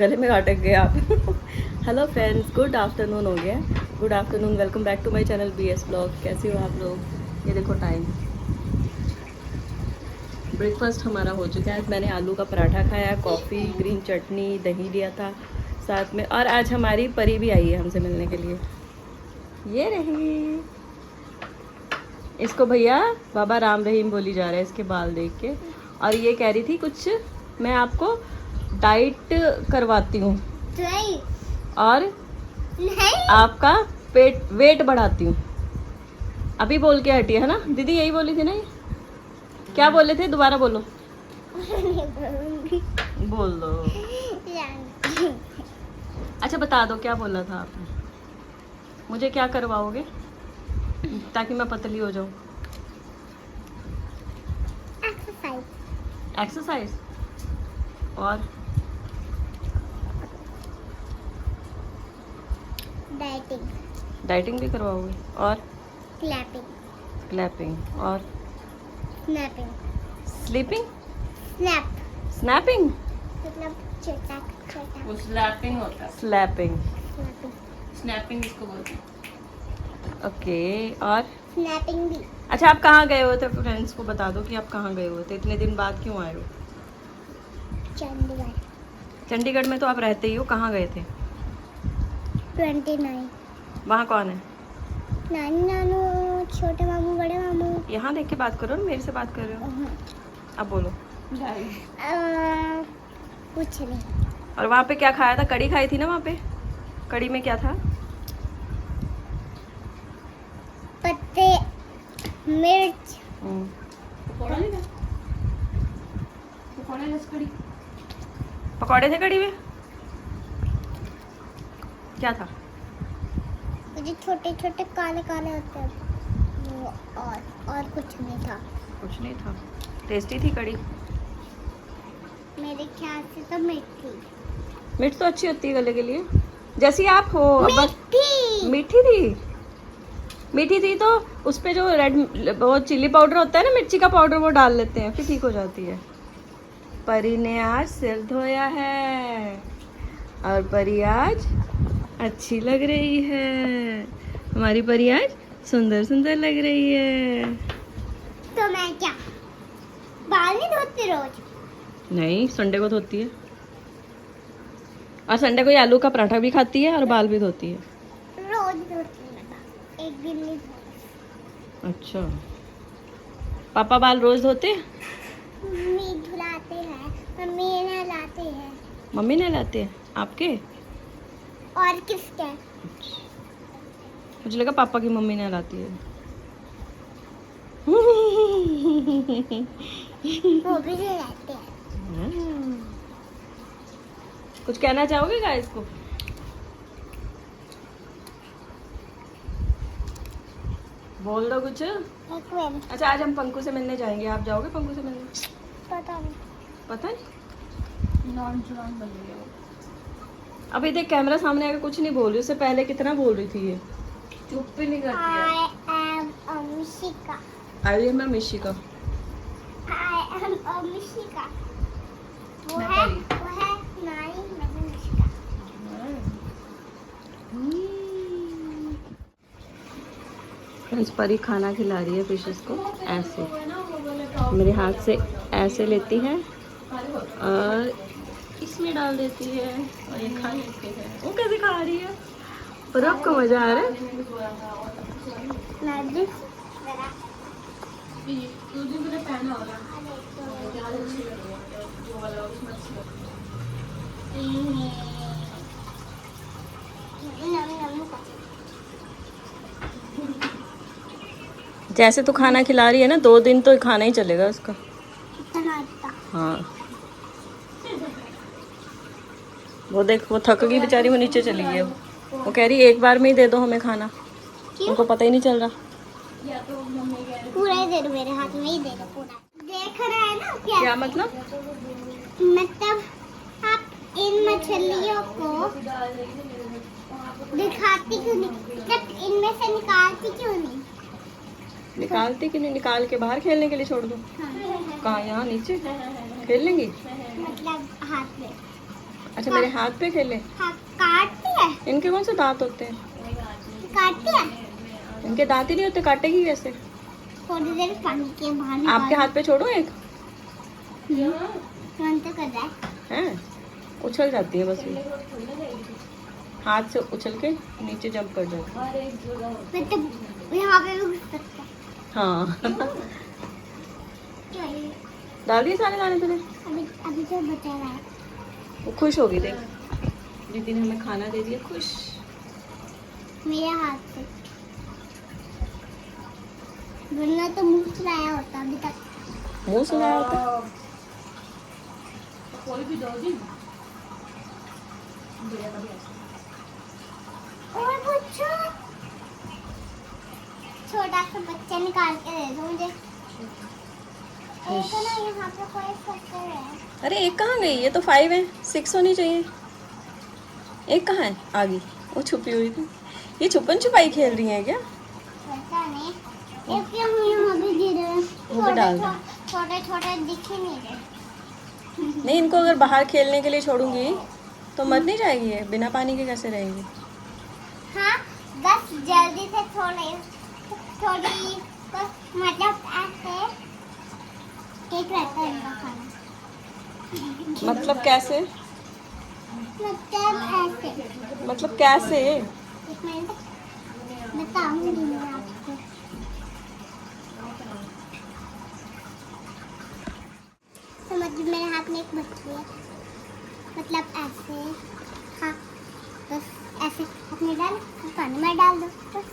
गले में अटक गए आप। हेलो फ्रेंड्स, गुड आफ्टरनून हो गया। Good afternoon, welcome back to my channel BS blog. कैसे हो आप लोग? ये देखो टाइम, ब्रेकफास्ट हमारा हो चुका है। मैंने आलू का पराठा खाया, कॉफ़ी, ग्रीन चटनी, दही लिया था साथ में। और आज हमारी परी भी आई है हमसे मिलने के लिए। ये रही, इसको भैया बाबा राम रहीम बोली जा रहा है इसके बाल देख के। और ये कह रही थी कुछ मैं आपको डाइट करवाती हूँ और आपका वेट बढ़ाती हूँ। अभी बोल के हटी है ना दीदी, यही बोली थी ना ये? क्या बोले थे, दोबारा बोलो। बोल दो। अच्छा बता दो क्या बोला था आपने? मुझे क्या करवाओगे ताकि मैं पतली हो जाऊँ? एक्सरसाइज और डाइटिंग भी करवाओगे और क्लैपिंग और स्लीपिंग स्नैपिंग मतलब छोटा वो स्लैपिंग होता है। स्लैपिंग स्नैपिंग इसको बोलते हैं। ओके, और स्नैपिंग भी। अच्छा आप कहाँ गए हुए थे? फ्रेंड्स को बता दो कि आप कहाँ गए हुए थे, इतने दिन बाद क्यों आए हो? चंडीगढ़। चंडीगढ़ में तो आप रहते ही हो, कहाँ गए थे? 29। वहाँ कौन है? नानी नानू, छोटे मामू, बड़े मामू। यहाँ देख के बात करो ना, मेरे से बात कर रहे हो। अब बोलो। कुछ नहीं। और वहाँ पे क्या खाया था? कड़ी खाई थी ना वहाँ पे? कड़ी में क्या था? पत्ते, मिर्च। पकौड़े थे कड़ी में? क्या था? मुझे छोटे छोटे काले काले होते हैं वो, और कुछ नहीं था। कुछ नहीं था। टेस्टी थी कड़ी? मेरे ख्याल से तो मीठी। मिर्च तो अच्छी होती है गले के लिए, जैसी आप हो। बस मीठी थी। मीठी थी तो उस पे जो रेड वो चिल्ली पाउडर होता है ना, मिर्ची का पाउडर, वो डाल लेते हैं फिर ठीक हो जाती है। परी ने आज सिर धोया है और परी आज अच्छी लग रही है। हमारी परी आज सुंदर सुंदर लग रही है। तो मैं क्या बाल नहीं धोती रोज? नहीं, संडे को धोती है। और संडे को ये आलू का पराठा भी खाती है और बाल भी धोती है। रोज धोती हूँ, एक दिन नहीं धोती। अच्छा, पापा बाल रोज धोते? मम्मी धुलाते हैं, मम्मी नहलाते हैं। मम्मी नहलाते हैं आपके? और किसके? मुझे लगा पापा की मम्मी नहलाती है। वो भी नहलाते हैं। कुछ कहना चाहोगे गाइस को? बोल दो कुछ। एक मिनट। अच्छा आज हम पंकु से मिलने जाएंगे, आप जाओगे पंकु से मिलने? पता नहीं। पता नहीं। नॉन बन रही है वो। अभी देख कैमरा सामने आके कुछ नहीं बोल रही, उससे पहले कितना बोल रही थी ये। चुप भी नहीं करती है। I am Amishika. I am Mishika. I am Amishika. वो मैं है परी। नानी, मैं हूँ मिशिका। फ्रेंड्स, परी खाना खिला रही है फिशेस को ऐसे, मेरे हाथ से ऐसे लेती है और इसमें डाल देती है और ये खा लेती है। वो कैसे खा रही है? पर आपको मजा आ रहा है? मैं भी जैसे तू खाना खिला रही है ना, 2 दिन तो खाना ही चलेगा उसका। हाँ, वो देख वो थक गई बेचारी, वो नीचे चली गई। वो कह रही एक बार में ही दे दो हमें खाना। उनको पता ही नहीं चल रहा। पूरा ही दे दो, मेरे हाथ में ही दे दो पूरा। देख रहा है ना क्या मतलब? मतलब आप इन मछलियों को दिखाती क्यों नहीं, मतलब इनमें से निकालती क्यों नहीं? निकालती कि नहीं? निकाल के बाहर खेलने के लिए छोड़ दो। हाँ। कहाँ? यहाँ नीचे खेल लेंगी? मतलब हाथ में। अच्छा मेरे हाथ पे खेले। हाँ, काटती है। इनके कौन से दांत होते हैं? काटती है। इनके दांत ही नहीं होते, काटेगी कैसे? थोड़ी देर पानी के बाहर आपके हाथ पे छोड़ो एक। तुरंत कर रहा है। हैं उछल जाती है बस ये, हाथ से उछल के नीचे जंप कर जाती है। मैं तो यहाँ पे भी घुस सकता है। हाँ क्यों ये? डाल दिए सारे दाने तूने? अभी अभी तो बचा रहा है। वो खुश होगी देख, दीदी ने हमें खाना दे दिया, खुश। मेरे हाथ से वरना तो मुंह चलाया होता अभी तक। मुंह सुनाया होता। कोई भी दो दिन और कुछ छोटा सा बच्चा निकाल के दे दो मुझे। एक है ना यहाँ पे कोई फंसे है। अरे एक कहाँ गई? ये तो 5 है, 6 होनी चाहिए। एक कहाँ है? आ गई, वो छुपी हुई थी। ये छुपन छुपाई खेल रही है क्या? पता नहीं एक के यहाँ भी गिरे हैं। वो भी डाल दो। छोटे छोटे दिख ही नहीं रहे। नहीं, इनको अगर बाहर खेलने के लिए छोड़ूंगी तो मर नहीं जाएगी ये, बिना पानी के कैसे रहेंगी? हाँ बस जल्दी से थोड़ी थोड़ी बस मतलब ऐसे केक रहता है इनका खाना। मतलब कैसे? मतलब कैसे? एक मिनट बताऊंगी मैं आपको। समझ मेरे हाथ में एक बच्ची है, मतलब ऐसे। हाँ बस ऐसे अपने डाल पानी में डाल दो बस।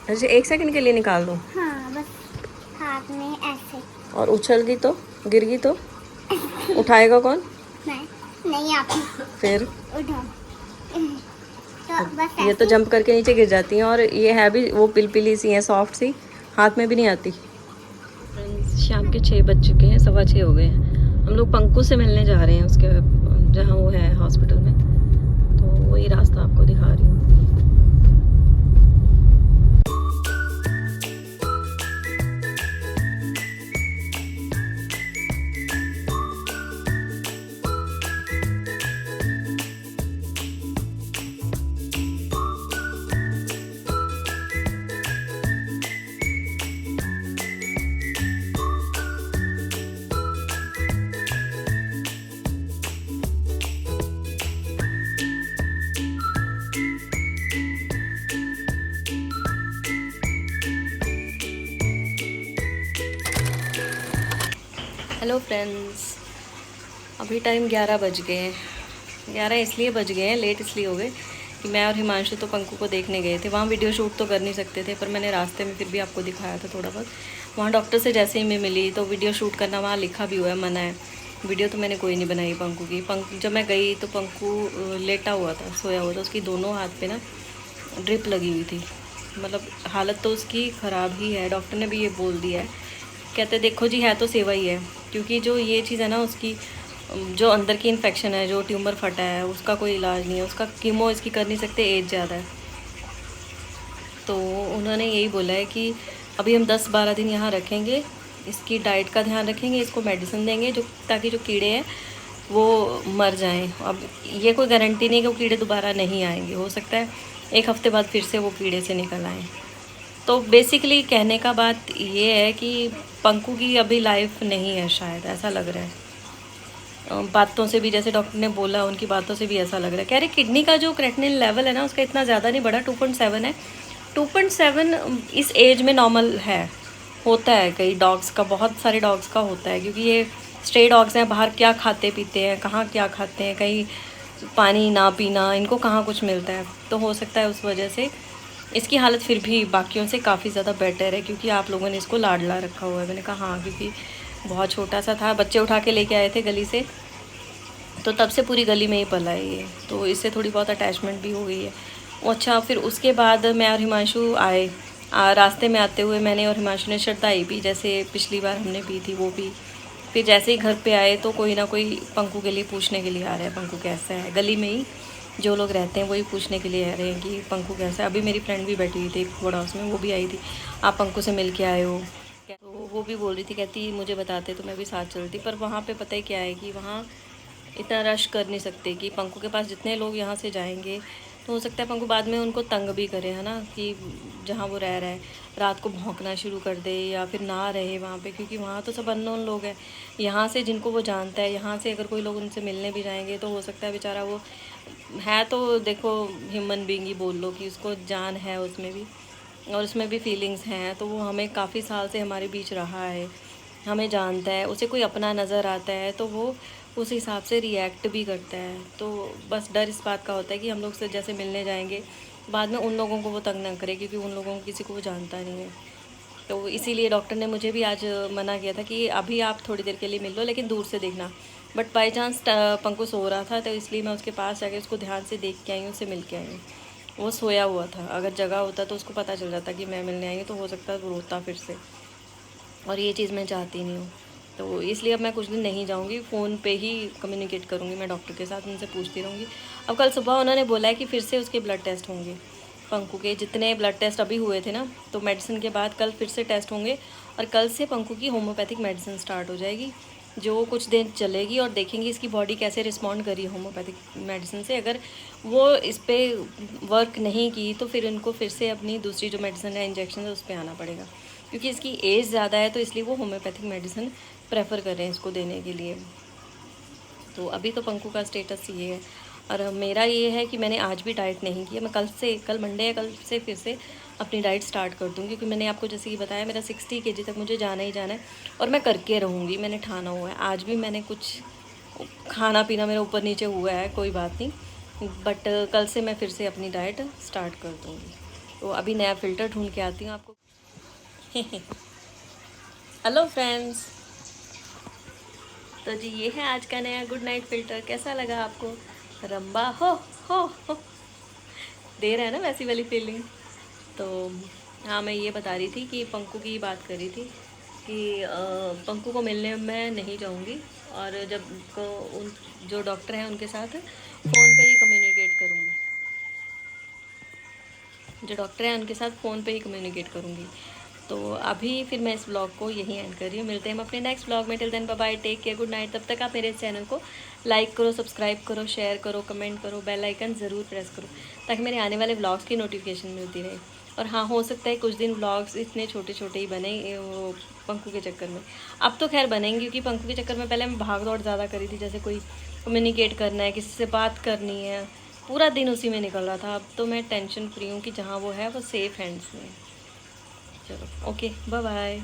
अच्छा 1 सेकंड के लिए निकाल दो। हाँ बस हाथ में ऐसे। और उछल गई तो, गिर गई तो उठाएगा कौन? नहीं आप फिर उठाओ। तो बस ये तो जंप करके नीचे गिर जाती हैं, और ये है भी वो पिलपिली सी हैं, सॉफ्ट सी, हाथ में भी नहीं आती। फ्रेंड्स शाम के 6 बज चुके हैं, 6:15 हो गए हैं। हम लोग पंकु से मिलने जा रहे हैं, उसके जहाँ वो है हॉस्पिटल में, तो वही रास्ता आपको दिखा रही हूँ। हेलो फ्रेंड्स, अभी टाइम 11 बज गए हैं। 11 इसलिए बज गए हैं, लेट इसलिए हो गए कि मैं और हिमांशु तो पंकु को देखने गए थे। वहाँ वीडियो शूट तो कर नहीं सकते थे, पर मैंने रास्ते में फिर भी आपको दिखाया था थोड़ा बहुत। वहाँ डॉक्टर से जैसे ही मैं मिली तो वीडियो शूट करना वहाँ लिखा भी हुआ है, मना है। वीडियो तो मैंने कोई नहीं बनाई पंकु की। जब मैं गई तो पंकु लेटा हुआ था, सोया हुआ था। उसकी दोनों हाथ पे ना ड्रिप लगी हुई थी, मतलब हालत तो उसकी ख़राब ही है। डॉक्टर ने भी ये बोल दिया है, कहते देखो जी है तो सेवा ही है, क्योंकि जो ये चीज़ है ना, उसकी जो अंदर की इन्फेक्शन है, जो ट्यूमर फटा है, उसका कोई इलाज नहीं है। उसका कीमो इसकी कर नहीं सकते, एज ज़्यादा है। तो उन्होंने यही बोला है कि अभी हम 10-12 दिन यहाँ रखेंगे, इसकी डाइट का ध्यान रखेंगे, इसको मेडिसिन देंगे जो ताकि जो कीड़े हैं वो मर जाएं। अब ये कोई गारंटी नहीं कि वो कीड़े दोबारा नहीं आएंगे, हो सकता है 1 हफ्ते बाद फिर से वो कीड़े से निकल आएँ। तो बेसिकली कहने का बात ये है कि पंकु की अभी लाइफ नहीं है, शायद ऐसा लग रहा है। बातों से भी, जैसे डॉक्टर ने बोला, उनकी बातों से भी ऐसा लग रहा है। कह रहे किडनी का जो क्रेटिनिन लेवल है ना, उसका इतना ज़्यादा नहीं बढ़ा, 2.7 है। 2.7 इस एज में नॉर्मल है, होता है कई डॉग्स का, बहुत सारे डॉग्स का होता है, क्योंकि ये स्ट्रे डॉग्स हैं, बाहर क्या खाते पीते हैं, कहाँ क्या खाते हैं, कहीं पानी ना पीना, इनको कहाँ कुछ मिलता है। तो हो सकता है उस वजह से इसकी हालत फिर भी बाकियों से काफ़ी ज़्यादा बेटर है, क्योंकि आप लोगों ने इसको लाडला रखा हुआ है। मैंने कहा हाँ, क्योंकि बहुत छोटा सा था, बच्चे उठा के लेके आए थे गली से, तो तब से पूरी गली में ही पला है ये, तो इससे थोड़ी बहुत अटैचमेंट भी हो गई है। अच्छा, फिर उसके बाद मैं और हिमांशु आए। रास्ते में आते हुए मैंने और हिमांशु ने शरदाई पी, जैसे पिछली बार हमने पी थी वो भी। फिर जैसे ही घर पे आए तो कोई ना कोई पंकु के लिए पूछने के लिए आ रहा है, पंकु कैसा है। गली में ही जो लोग रहते हैं वही पूछने के लिए आ रहे हैं कि पंकु कैसा है। अभी मेरी फ्रेंड भी बैठी हुई थी बड़ा हाउस में, वो भी आई थी, आप पंकु से मिल के आए हो? तो वो भी बोल रही थी, कहती मुझे बताते तो मैं भी साथ चलती। पर वहाँ पे पता ही क्या है कि वहाँ इतना रश कर नहीं सकते कि पंकु के पास जितने लोग यहाँ से जाएंगे तो हो सकता है पंकु बाद में उनको तंग भी करे, है ना, कि जहाँ वो रह रहा है रात को भौंकना शुरू कर दे या फिर ना रहे वहाँ पे, क्योंकि वहाँ तो सब अननोन लोग हैं। यहाँ से जिनको वो जानता है, यहाँ से अगर कोई लोग उनसे मिलने भी जाएंगे तो हो सकता है बेचारा वो है तो देखो ह्यूमन बीइंग ही बोल लो कि उसको जान है उसमें भी, और उसमें भी फीलिंग्स हैं। तो वो हमें काफ़ी साल से हमारे बीच रहा है, हमें जानता है, उसे कोई अपना नज़र आता है तो वो उस हिसाब से रिएक्ट भी करता है। तो बस डर इस बात का होता है कि हम लोग से जैसे मिलने जाएंगे बाद में उन लोगों को वो तंग ना करे, क्योंकि उन लोगों को किसी को वो जानता नहीं है। तो इसीलिए डॉक्टर ने मुझे भी आज मना किया था कि अभी आप थोड़ी देर के लिए मिल लो लेकिन दूर से देखना। बट बाई चांस पंकु सो रहा था तो इसलिए मैं उसके पास जाके उसको ध्यान से देख के आई हूँ, उससे मिल के आई हूँ। वो सोया हुआ था, अगर जगा होता तो उसको पता चल जाता कि मैं मिलने आई हूँ, तो हो सकता है वो रोता फिर से, और ये चीज़ मैं चाहती नहीं हूँ। तो इसलिए अब मैं कुछ दिन नहीं जाऊँगी, फ़ोन पे ही कम्युनिकेट करूँगी मैं डॉक्टर के साथ, उनसे पूछती रहूँगी। अब कल सुबह उन्होंने बोला है कि फिर से उसके ब्लड टेस्ट होंगे, पंकु के जितने ब्लड टेस्ट अभी हुए थे ना, तो मेडिसिन के बाद कल फिर से टेस्ट होंगे, और कल से पंकु की होम्योपैथिक मेडिसिन स्टार्ट हो जाएगी, जो कुछ दिन चलेगी, और देखेंगे इसकी बॉडी कैसे रिस्पॉन्ड करी होम्योपैथिक मेडिसिन से। अगर वो इस पर वर्क नहीं की तो फिर उनको फिर से अपनी दूसरी जो मेडिसिन है, इंजेक्शन है, उस पर आना पड़ेगा, क्योंकि इसकी एज ज़्यादा है तो इसलिए वो होम्योपैथिक मेडिसिन प्रेफर कर रहे हैं इसको देने के लिए। तो अभी तो पंकु का स्टेटस ये है, और मेरा ये है कि मैंने आज भी डाइट नहीं किया। मैं कल मंडे है, कल से फिर से अपनी डाइट स्टार्ट कर दूँगी, क्योंकि मैंने आपको जैसे कि बताया मेरा 60 kg तक मुझे जाना ही जाना है, और मैं करके रहूँगी, मैंने ठाना हुआ है। आज भी मैंने कुछ खाना पीना मेरा ऊपर नीचे हुआ है, कोई बात नहीं, बट कल से मैं फिर से अपनी डाइट स्टार्ट कर दूँगी। तो अभी नया फ़िल्टर ढूंढ के आती हूँ आपको। हेलो फ्रेंड्स, तो जी ये है आज का नया गुड नाइट फ़िल्टर। कैसा लगा आपको? रंबा हो दे रहा है ना वैसी वाली फीलिंग। तो हाँ, मैं ये बता रही थी कि पंकु की बात कर रही थी कि पंकु को मिलने मैं नहीं जाऊँगी, और जब को उन जो डॉक्टर हैं उनके साथ फ़ोन पे ही कम्युनिकेट करूँगी, जो डॉक्टर हैं उनके साथ फ़ोन पे ही कम्युनिकेट करूँगी। तो अभी फिर मैं इस ब्लॉग को यहीं एंड कर रही हूँ। मिलते हैं हम अपने नेक्स्ट ब्लॉग में। Till then bye bye, take care, good night. तब तक आप मेरे चैनल को लाइक करो, सब्सक्राइब करो, शेयर करो, कमेंट करो, बेल आइकन ज़रूर प्रेस करो, ताकि मेरे आने वाले ब्लॉग्स की नोटिफिकेशन मिलती रहे। और हाँ, हो सकता है कुछ दिन ब्लॉग्स इतने छोटे छोटे ही बने वो पंकु के चक्कर में। अब तो खैर बनेंगे, क्योंकि पंकु के चक्कर में पहले मैं भाग दौड़ ज़्यादा करी थी, जैसे कोई कम्युनिकेट करना है, किसी से बात करनी है, पूरा दिन उसी में निकल रहा था। अब तो मैं टेंशन फ्री हूँ कि जहाँ वो है वो सेफ़ हैंड्स में। चलो ओके, बाय बाय।